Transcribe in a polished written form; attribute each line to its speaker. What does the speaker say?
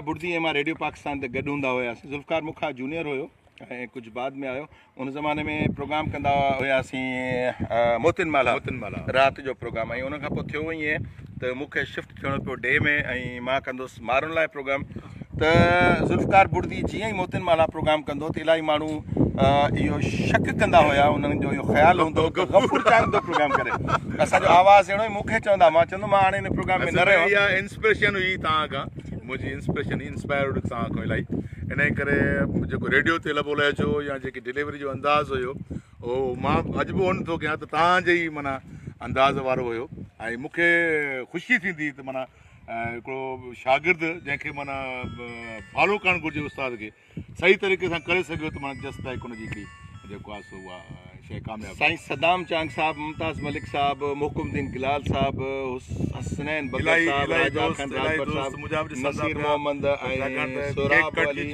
Speaker 1: बुर्दी मां रेडियो पाकिस्तान ते गॾु हूंदा हुआसीं। ज़ुल्फ़कार मूंखां जूनियर हुयो ऐं कुझु बाद में आयो। उन ज़माने में प्रोग्राम कंदा हुआसीं मोतिन माला राति जो प्रोग्राम, ऐं उन खां पोइ थियो ईअं त मूंखे शिफ्ट थियणो पियो डे में, ऐं मां कंदुसि मारुनि लाइ प्रोग्राम। त ज़ुल्फ़कार बुर्दी जीअं ई मोतिन माला प्रोग्राम कंदो त इलाही माण्हू इहो शक कंदा हुआ, उन्हनि जो इहो ख़्यालु हूंदो त गफ़ूर चांद थो प्रोग्राम करे। असांजो आवाज़ु अहिड़ो ई मूंखे चवंदा, मां चवंदो मां हाणे हिन प्रोग्राम में न रहियो।
Speaker 2: इहा इंस्पिरेशन हुई तव्हां खां, मुंहिंजी इंस्पिरेशन इंस्पायर्ड तव्हां खां इलाही। इन करे जेको रेडियो ते लबो लहजो या जेकी डिलीवरी जो अंदाज़ हुयो उहो मां अॼु बि उन थो कयां त तव्हांजे ई माना अंदाज़ वारो हुयो। ऐं मूंखे ख़ुशी थींदी त माना हिकिड़ो शागिर्दु जंहिंखे माना फॉलो करणु घुरिजे उस्ताद खे, सही तरीक़े सां करे सघियो त माना जस्ट लाइक हुनजी हिकिड़ी जेको आहे सो उहा शइ कामयाबु।
Speaker 1: साईं सदाम चांग साहब, मुमताज़ मलिक साहब, मोहकुमुद्दीन गिलाल साहब, हसनैन बकर साहब, राजा खान राजभर साहब, नसीर मोहम्मद ऐं सोराब अली।